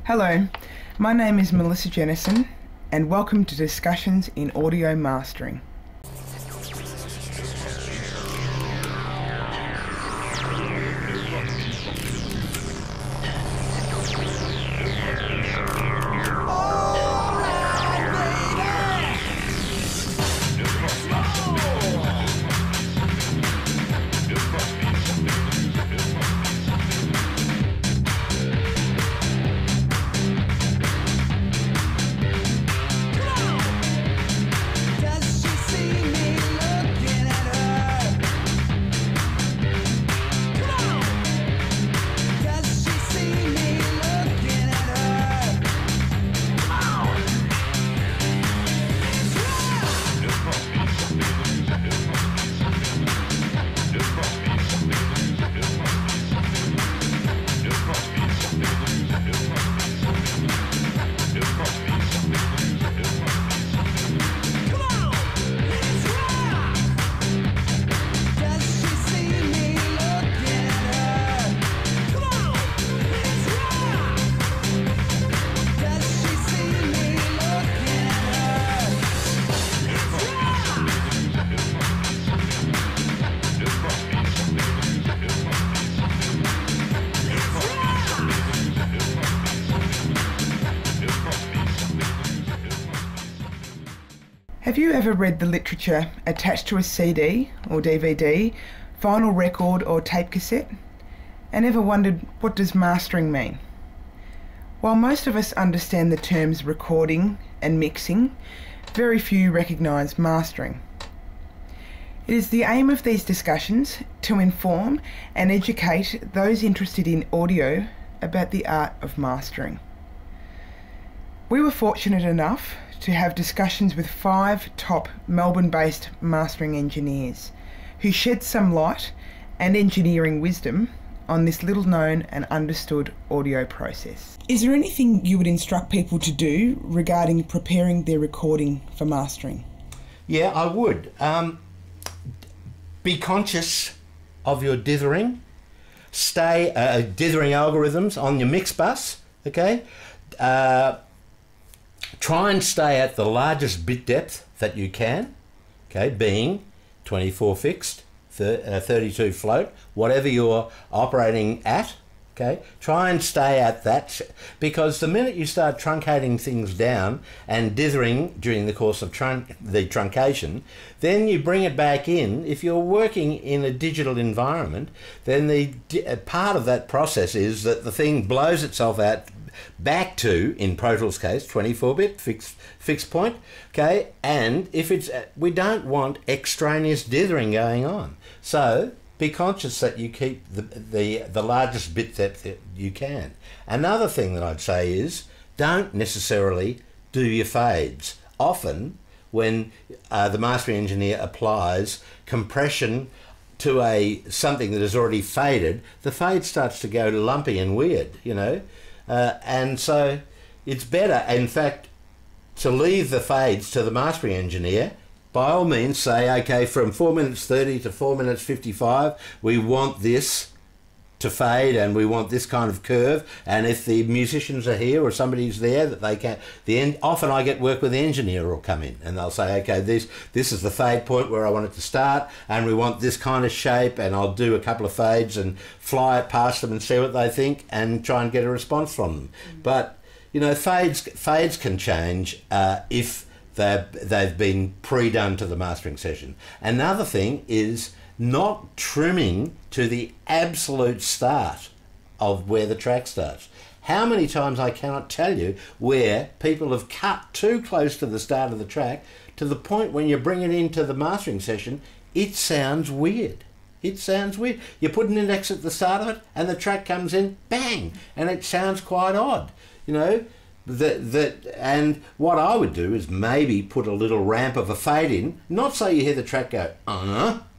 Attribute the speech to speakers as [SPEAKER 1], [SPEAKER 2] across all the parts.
[SPEAKER 1] Hello, my name is Melissa Jennison and welcome to Discussions in Audio Mastering. Have you ever read the literature attached to a CD or DVD, vinyl record or tape cassette, and ever wondered, what does mastering mean? While most of us understand the terms recording and mixing, very few recognise mastering. It is the aim of these discussions to inform and educate those interested in audio about the art of mastering. We were fortunate enough to have discussions with 5 top Melbourne-based mastering engineers who shed some light and engineering wisdom on this little known and understood audio process. Is there anything you would instruct people to do regarding preparing their recording for mastering?
[SPEAKER 2] Yeah, I would. Be conscious of your dithering. Stay dithering algorithms on your mix bus, okay? Try and stay at the largest bit depth that you can, okay, being 24 fixed, 32 float, whatever you're operating at, okay. Try and stay at that, because the minute you start truncating things down and dithering during the course of the truncation, then you bring it back in. If you're working in a digital environment, then the part of that process is that the thing blows itself out back to, in Pro Tools case, 24-bit fixed point, okay, and if it's, we don't want extraneous dithering going on. So be conscious that you keep the largest bit depth that you can. Another thing that I'd say is, don't necessarily do your fades. Often when the mastering engineer applies compression to something that is already faded, the fade starts to go lumpy and weird, you know. And so it's better, in fact, to leave the fades to the mastering engineer. By all means say, okay, from 4 minutes 30 to 4 minutes 55, we want this to fade and we want this kind of curve, and if the musicians are here or somebody's there that they can, often I get work with the engineer will come in and they'll say, okay, this is the fade point where I want it to start and we want this kind of shape, and I'll do a couple of fades and fly it past them and see what they think and try and get a response from them. But you know, fades can change if they've been pre-done to the mastering session. Another thing is not trimming to the absolute start of where the track starts. How many times I cannot tell you where people have cut too close to the start of the track to the point when you bring it into the mastering session, it sounds weird. It sounds weird. You put an index at the start of it and the track comes in, bang, and it sounds quite odd, you know. And what I would do is maybe put a little ramp of a fade in, not so you hear the track go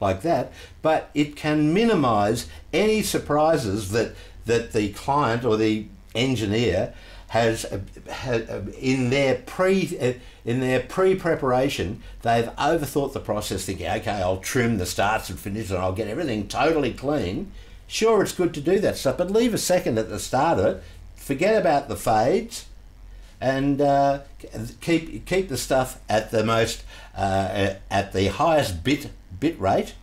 [SPEAKER 2] like that, but it can minimize any surprises that the client or the engineer has in their pre-preparation. They've overthought the process, thinking, okay, I'll trim the starts and finishes and I'll get everything totally clean. Sure, it's good to do that stuff, but leave a second at the start of it, forget about the fades, and keep the stuff at the most at the highest bit rate,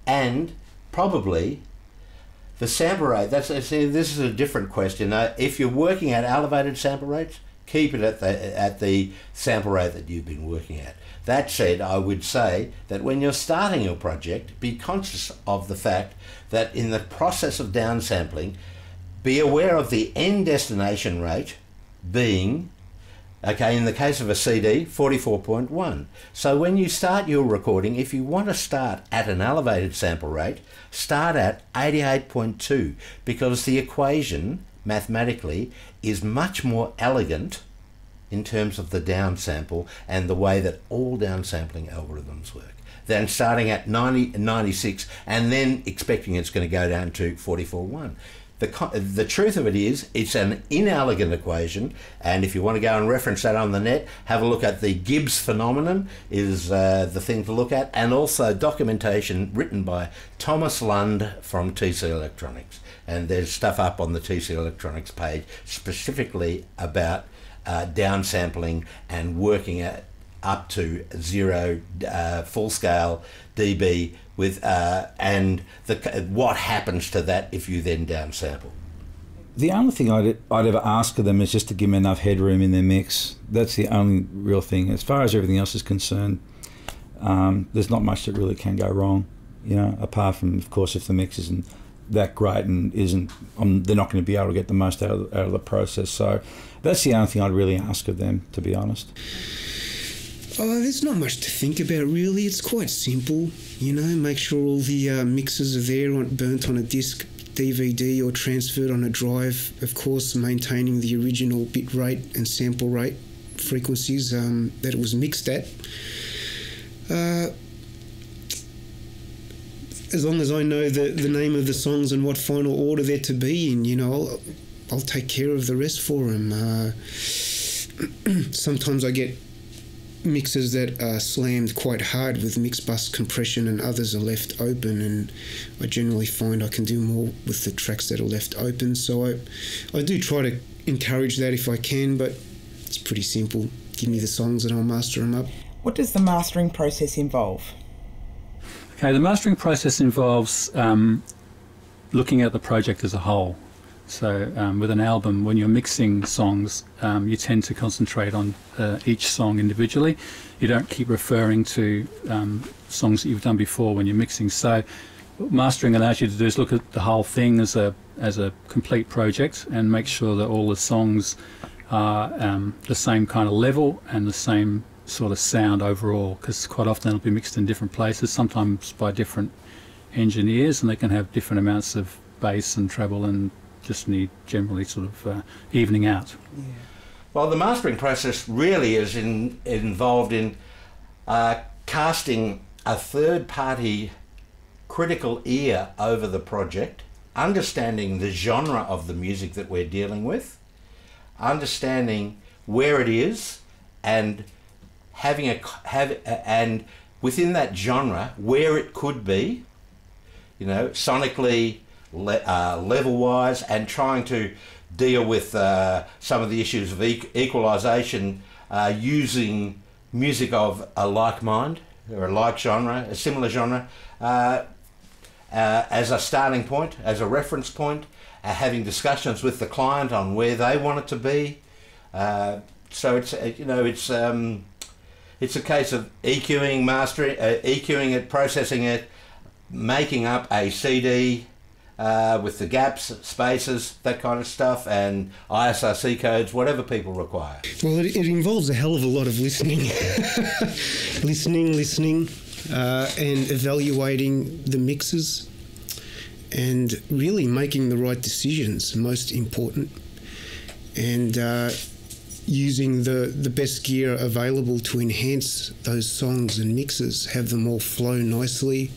[SPEAKER 2] and probably the sample rate. This is a different question. If you're working at elevated sample rates, keep it at the sample rate that you've been working at. That said, I would say that when you're starting your project, be conscious of the fact that in the process of downsampling, be aware of the end destination rate being, okay, in the case of a CD, 44.1. So when you start your recording, if you want to start at an elevated sample rate, start at 88.2, because the equation mathematically is much more elegant in terms of the downsample and the way that all downsampling algorithms work than starting at 96 and then expecting it's going to go down to 44.1. The truth of it is, it's an inelegant equation, and if you want to go and reference that on the net, have a look at the Gibbs phenomenon is the thing to look at, and also documentation written by Thomas Lund from TC Electronics. And there's stuff up on the TC Electronics page specifically about downsampling and working at up to 0 full-scale dB with and what happens to that if you then downsample.
[SPEAKER 3] The only thing I'd ever ask of them is just to give them enough headroom in their mix. That's the only real thing. As far as everything else is concerned, there's not much that really can go wrong, you know, apart from, of course, if the mix isn't that great and they're not going to be able to get the most out of the process. So that's the only thing I'd really ask of them, to be honest.
[SPEAKER 4] Oh, there's not much to think about, really. It's quite simple, you know. Make sure all the mixes are there, burnt on a disc, DVD, or transferred on a drive. Of course, maintaining the original bit rate and sample rate frequencies that it was mixed at. As long as I know the name of the songs and what final order they're to be in, you know, I'll take care of the rest for them. Sometimes I get mixes that are slammed quite hard with mix bus compression, and others are left open, and I generally find I can do more with the tracks that are left open. So I do try to encourage that if I can, but it's pretty simple. Give me the songs and I'll master them up.
[SPEAKER 1] What does the mastering process involve?
[SPEAKER 5] Okay, the mastering process involves looking at the project as a whole. So with an album, when you're mixing songs, you tend to concentrate on each song individually. You don't keep referring to songs that you've done before when you're mixing. So what mastering allows you to do is look at the whole thing as a complete project and make sure that all the songs are the same kind of level and the same sort of sound overall, because quite often it'll be mixed in different places, sometimes by different engineers, and they can have different amounts of bass and treble and just need generally sort of evening out.
[SPEAKER 1] Yeah.
[SPEAKER 2] Well, the mastering process really is involved in casting a third-party critical ear over the project, understanding the genre of the music that we're dealing with, understanding where it is, and and within that genre where it could be, you know, sonically, level-wise, and trying to deal with some of the issues of equalisation using music of a like mind or a like genre, a similar genre, as a starting point, as a reference point, having discussions with the client on where they want it to be. So it's it's a case of EQing, mastering, EQing it, processing it, making up a CD with the gaps, spaces, that kind of stuff, and ISRC codes, whatever people require.
[SPEAKER 4] Well, it involves a hell of a lot of listening. listening, and evaluating the mixes, and really making the right decisions, most important, and using the best gear available to enhance those songs and mixes, have them all flow nicely,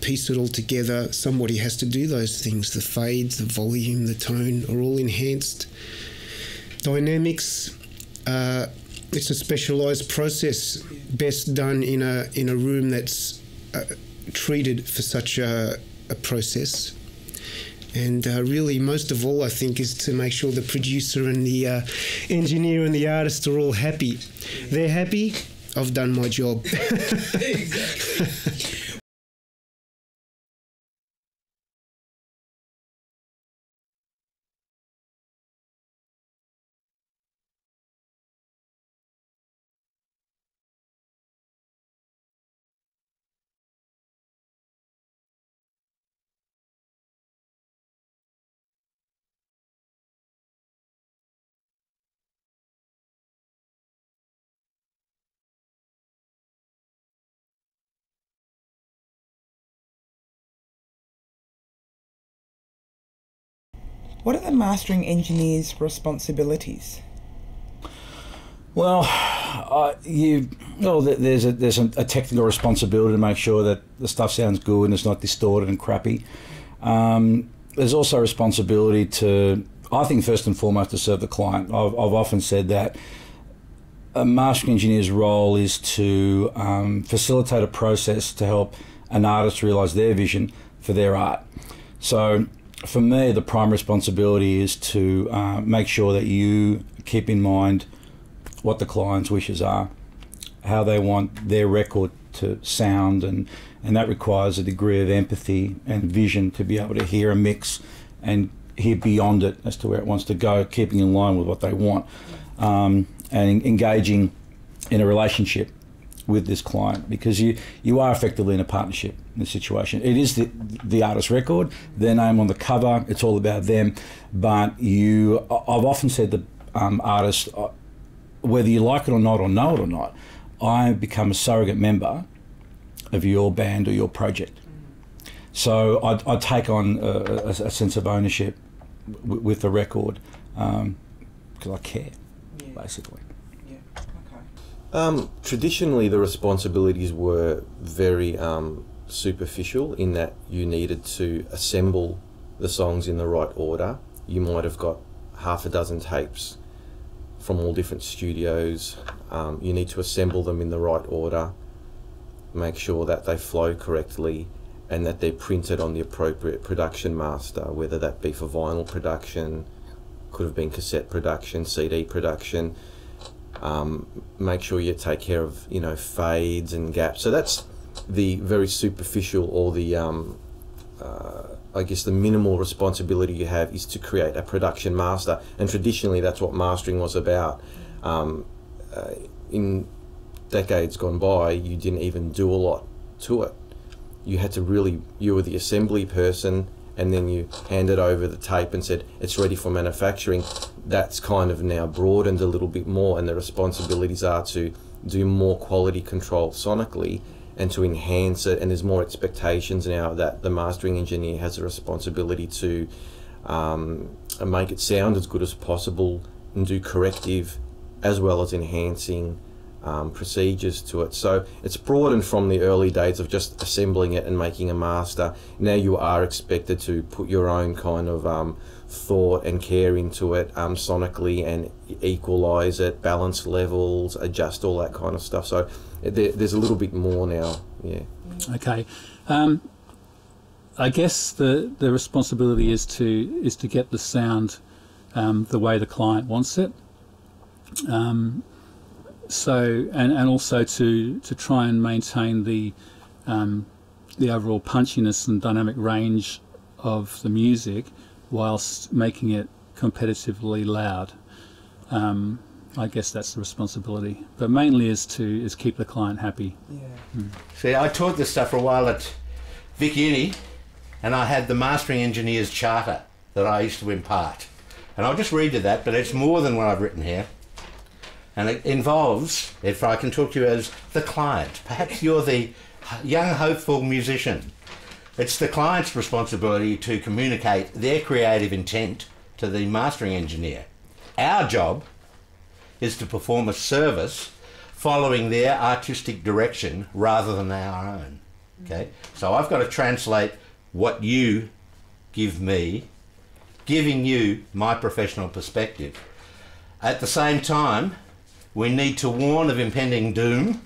[SPEAKER 4] piece it all together. Somebody has to do those things. The fades, the volume, the tone are all enhanced. Dynamics, it's a specialised process, best done in a room that's treated for such a process. And really, most of all, I think, is to make sure the producer and the engineer and the artist are all happy. They're happy, I've done my job.
[SPEAKER 1] Exactly. What are the mastering engineer's responsibilities?
[SPEAKER 3] Well, there's a technical responsibility to make sure that the stuff sounds good and it's not distorted and crappy. There's also a responsibility to, I think, first and foremost, to serve the client. I've often said that a mastering engineer's role is to facilitate a process to help an artist realise their vision for their art. So for me, the prime responsibility is to make sure that you keep in mind what the client's wishes are, how they want their record to sound, and that requires a degree of empathy and vision to be able to hear a mix and hear beyond it as to where it wants to go, keeping in line with what they want, and engaging in a relationship with this client, because you are effectively in a partnership in this situation. It is the artist's record, their name on the cover, it's all about them, but I've often said that artists, whether you like it or not or know it or not, I become a surrogate member of your band or your project. So I take on a sense of ownership with the record, because I care, basically.
[SPEAKER 6] Traditionally, the responsibilities were very superficial in that you needed to assemble the songs in the right order. You might have got half a dozen tapes from all different studios. You need to assemble them in the right order, make sure that they flow correctly and that they're printed on the appropriate production master, whether that be for vinyl production, could have been cassette production, CD production. Make sure you take care of, fades and gaps. So that's the very superficial, or the I guess the minimal responsibility you have is to create a production master, and traditionally that's what mastering was about. In decades gone by, you didn't even do a lot to it. You had to really, you were the assembly person, and then you handed over the tape and said it's ready for manufacturing. That's kind of now broadened a little bit more, and the responsibilities are to do more quality control sonically and to enhance it, and there's more expectations now that the mastering engineer has a responsibility to make it sound as good as possible and do corrective as well as enhancing procedures to it. So it's broadened from the early days of just assembling it and making a master. Now you are expected to put your own kind of thought and care into it sonically, and equalize it, balance levels, adjust all that kind of stuff. So there's a little bit more now. Yeah.
[SPEAKER 5] Okay. I guess the responsibility is to get the sound the way the client wants it. So and also to try and maintain the overall punchiness and dynamic range of the music whilst making it competitively loud. I guess that's the responsibility, but mainly is keep the client happy.
[SPEAKER 1] Yeah.
[SPEAKER 2] See, I taught this stuff for a while at Vic Uni, and I had the mastering engineer's charter that I used to impart, and I'll just read you that, but it's more than what I've written here. And it involves, if I can talk to you as the client, perhaps you're the young hopeful musician. It's the client's responsibility to communicate their creative intent to the mastering engineer. Our job is to perform a service following their artistic direction rather than our own. Okay? So I've got to translate what you give me, giving you my professional perspective. At the same time, we need to warn of impending doom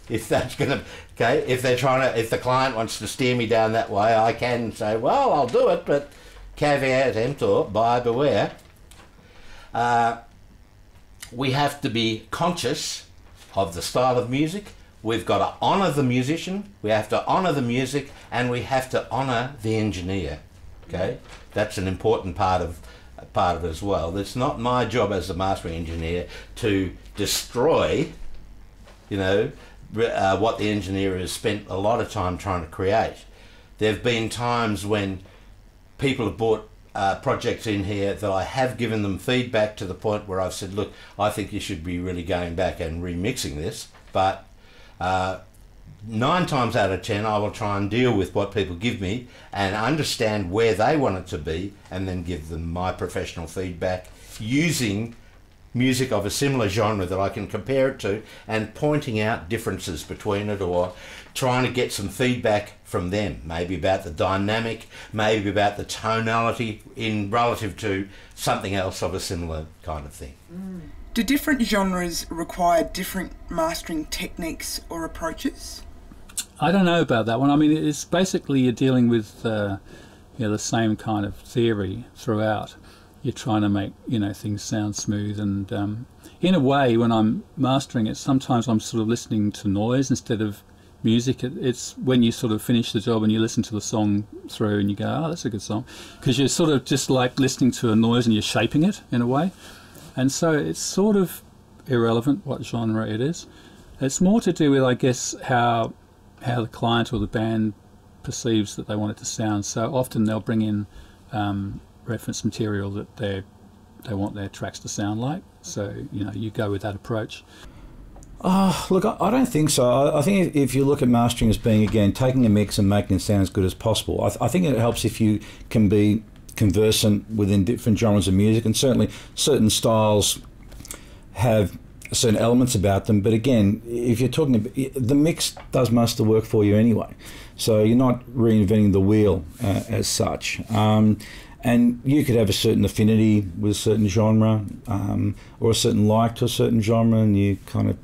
[SPEAKER 2] if that's going to Okay, if the client wants to steer me down that way, I can say, well, I'll do it, but caveat emptor, buyer beware. We have to be conscious of the style of music. We've got to honour the musician, we have to honour the music, and we have to honour the engineer. Okay, that's an important part of it as well. It's not my job as a mastering engineer to destroy, you know, what the engineer has spent a lot of time trying to create. There have been times when people have brought projects in here that I have given them feedback to the point where I've said, look, I think you should be really going back and remixing this, but 9 times out of 10 I will try and deal with what people give me and understand where they want it to be, and then give them my professional feedback using music of a similar genre that I can compare it to, and pointing out differences between it, or trying to get some feedback from them, maybe about the dynamic, maybe about the tonality in relative to something else of a similar kind of thing.
[SPEAKER 1] Do different genres require different mastering techniques or approaches?
[SPEAKER 5] I don't know about that one. I mean, it's basically you're dealing with you know, the same kind of theory throughout. You're trying to make, you know, things sound smooth, and in a way, when I'm mastering it, sometimes I'm sort of listening to noise instead of music. It's when you sort of finish the job and you listen to the song through and you go, oh, that's a good song, because you're sort of just like listening to a noise and you're shaping it in a way. And so it's sort of irrelevant what genre it is. It's more to do with, I guess, how the client or the band perceives that they want it to sound. So often they'll bring in reference material that they want their tracks to sound like. So, you know, you go with that approach.
[SPEAKER 3] Oh, look, I don't think so. I think if you look at mastering as being, again, taking a mix and making it sound as good as possible, I think it helps if you can be conversant within different genres of music, and certainly certain styles have certain elements about them. But again, if you're talking about, the mix does most of the work for you anyway, so you're not reinventing the wheel as such. And you could have a certain affinity with a certain genre, or a certain like to a certain genre, and you kind of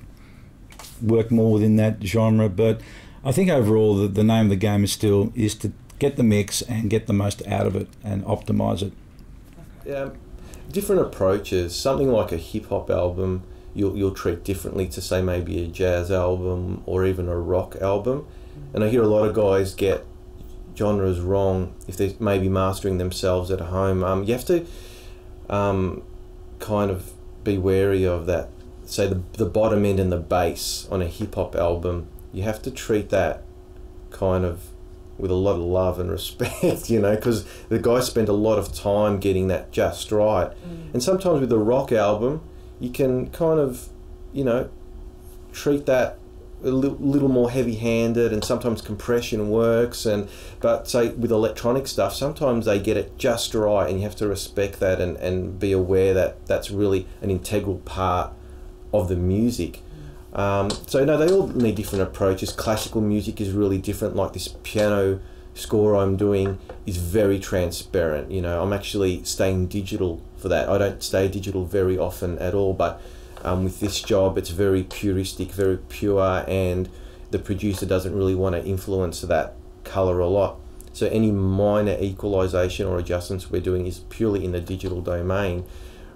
[SPEAKER 3] work more within that genre. But I think overall the name of the game is to get the mix and get the most out of it and optimize it.
[SPEAKER 6] Yeah, different approaches. Something like a hip-hop album you'll treat differently to, say, maybe a jazz album or even a rock album. And I hear a lot of guys get genres wrong if they're maybe mastering themselves at home. You have to kind of be wary of that. Say the bottom end and the bass on a hip-hop album, you have to treat that kind of with a lot of love and respect, you know, because the guy spent a lot of time getting that just right. And sometimes with a rock album, you can kind of, you know, treat that a little more heavy-handed, and sometimes compression works. But say with electronic stuff, sometimes they get it just right, and you have to respect that and be aware that that's really an integral part of the music. So no, they all need different approaches. Classical music is really different. Like this piano score I'm doing is very transparent. You know, I'm actually staying digital for that. I don't stay digital very often at all, but with this job it's very puristic, very pure, and the producer doesn't really want to influence that colour a lot. So any minor equalisation or adjustments we're doing is purely in the digital domain,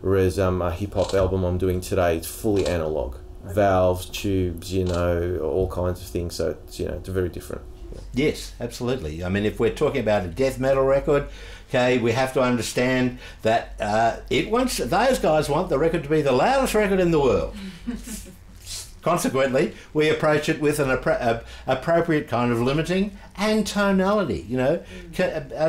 [SPEAKER 6] whereas a hip-hop album I'm doing today, it's fully analog. Valves, tubes, you know, all kinds of things. So it's, you know, it's very different.
[SPEAKER 2] Yes, absolutely. I mean, if we're talking about a death metal record, okay, we have to understand that those guys want the record to be the loudest record in the world. Consequently, we approach it with an appropriate kind of limiting and tonality. You know,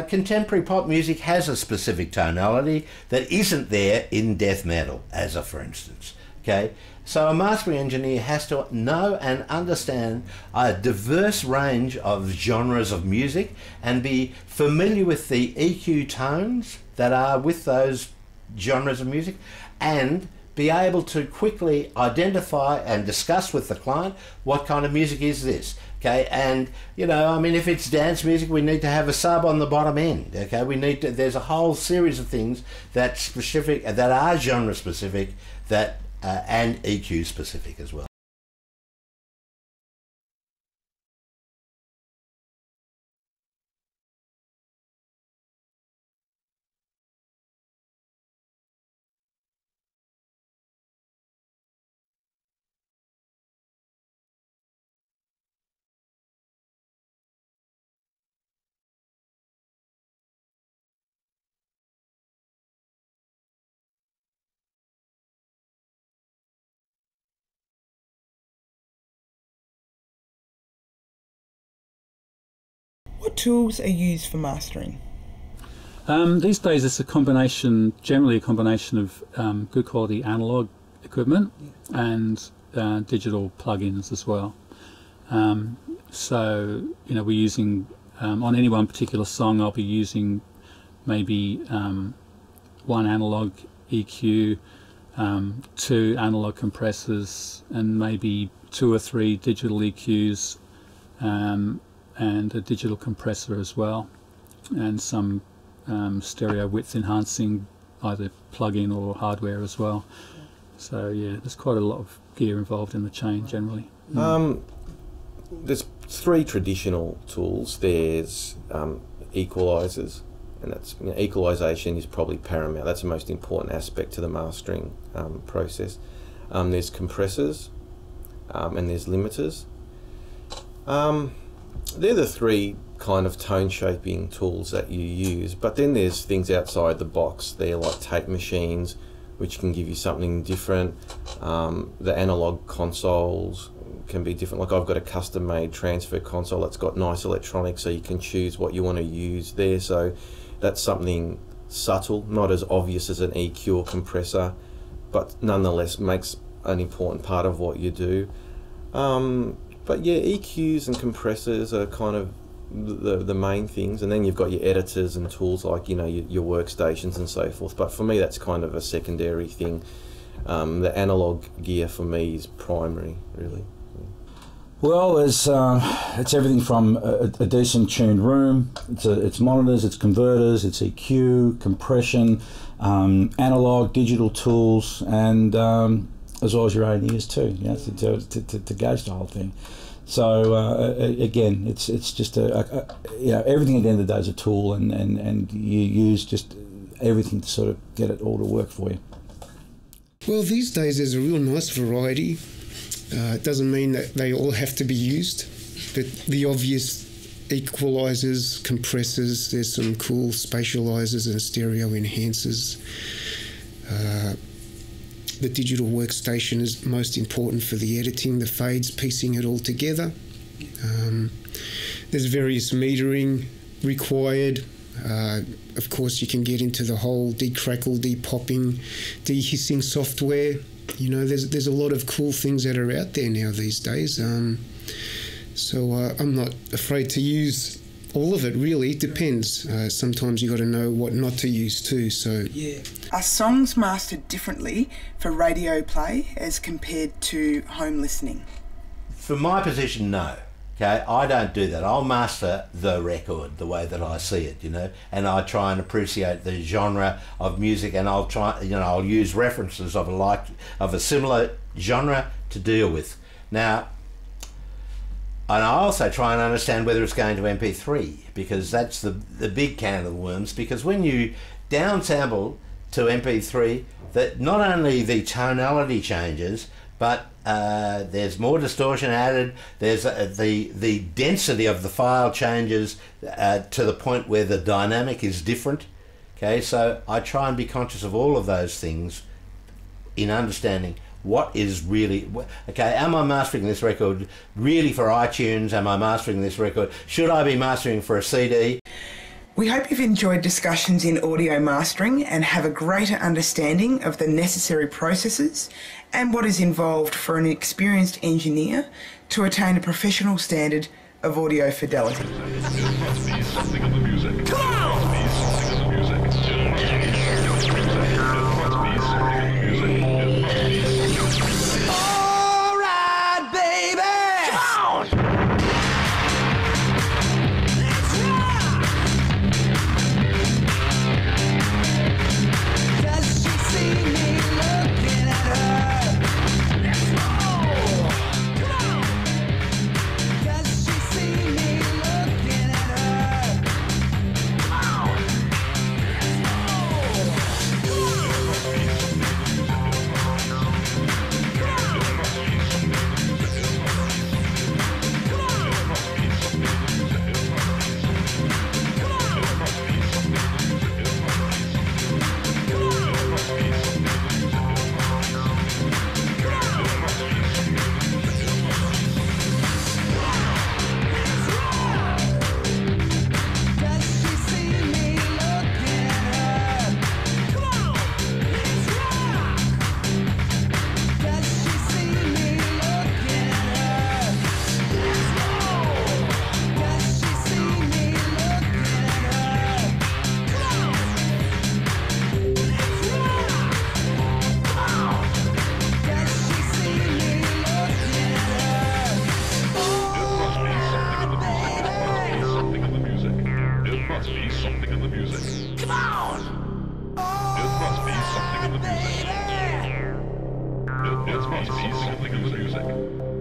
[SPEAKER 2] contemporary pop music has a specific tonality that isn't there in death metal, as a for instance. Okay, so a mastering engineer has to know and understand a diverse range of genres of music and be familiar with the EQ tones that are with those genres of music, and be able to quickly identify and discuss with the client what kind of music is this. Okay, and you know, I mean, if it's dance music, we need to have a sub on the bottom end. Okay, we need to. There's a whole series of things that are genre specific, and EQ specific as well.
[SPEAKER 1] What tools are used for mastering?
[SPEAKER 5] These days it's generally a combination of good quality analog equipment and digital plugins as well. So, you know, we're using, on any one particular song, I'll be using maybe one analog EQ, 2 analog compressors, and maybe 2 or 3 digital EQs, and a digital compressor as well, and some stereo width enhancing either plug-in or hardware as well. So yeah, there's quite a lot of gear involved in the chain generally.
[SPEAKER 6] There's 3 traditional tools. There's equalizers, and that's, you know, equalization is probably paramount. That's the most important aspect to the mastering process. There's compressors, and there's limiters. They're the 3 kind of tone shaping tools that you use, but then there's things outside the box. They're like tape machines, which can give you something different. The analog consoles can be different. Like, I've got a custom made transfer console that's got nice electronics, so you can choose what you want to use there. So that's something subtle, not as obvious as an EQ or compressor, but nonetheless makes an important part of what you do. But yeah, EQs and compressors are kind of the main things, and then you've got your editors and tools like, you know, your workstations and so forth. But for me, that's kind of a secondary thing. The analog gear for me is primary, really.
[SPEAKER 3] Well, it's everything from a decent tuned room. It's monitors, it's converters, it's EQ, compression, analog, digital tools, and as well as your own ears too. You know, to gauge the whole thing. So again, it's just you know, everything at the end of the day is a tool, and you use just everything to sort of get it all to work for you.
[SPEAKER 4] Well, these days there's a real nice variety. It doesn't mean that they all have to be used, but the obvious equalizers, compressors, there's some cool spatializers and stereo enhancers. The digital workstation is most important for the editing, the fades, piecing it all together. There's various metering required. Of course, you can get into the whole decrackle, depopping, dehissing software. You know, there's a lot of cool things that are out there now these days. So I'm not afraid to use all of it, really. It depends. Sometimes you got to know what not to use too. So
[SPEAKER 1] Yeah. Are songs mastered differently for radio play as compared to home listening?
[SPEAKER 2] From my position, no. Okay, I don't do that. I'll master the record the way that I see it, you know, and I try and appreciate the genre of music, and I'll try, you know, I'll use references of a similar genre to deal with. Now, and I also try and understand whether it's going to MP3, because that's the big can of worms. Because when you downsample to MP3, that not only the tonality changes, but there's more distortion added. There's the density of the file changes to the point where the dynamic is different. Okay, so I try and be conscious of all of those things in understanding what is really, okay, am I mastering this record really for iTunes? Am I mastering this record? Should I be mastering for a CD?
[SPEAKER 1] We hope you've enjoyed discussions in audio mastering and have a greater understanding of the necessary processes and what is involved for an experienced engineer to attain a professional standard of audio fidelity.
[SPEAKER 7] must be something in the music. Come on! It must be something in the music. It must be something in the music.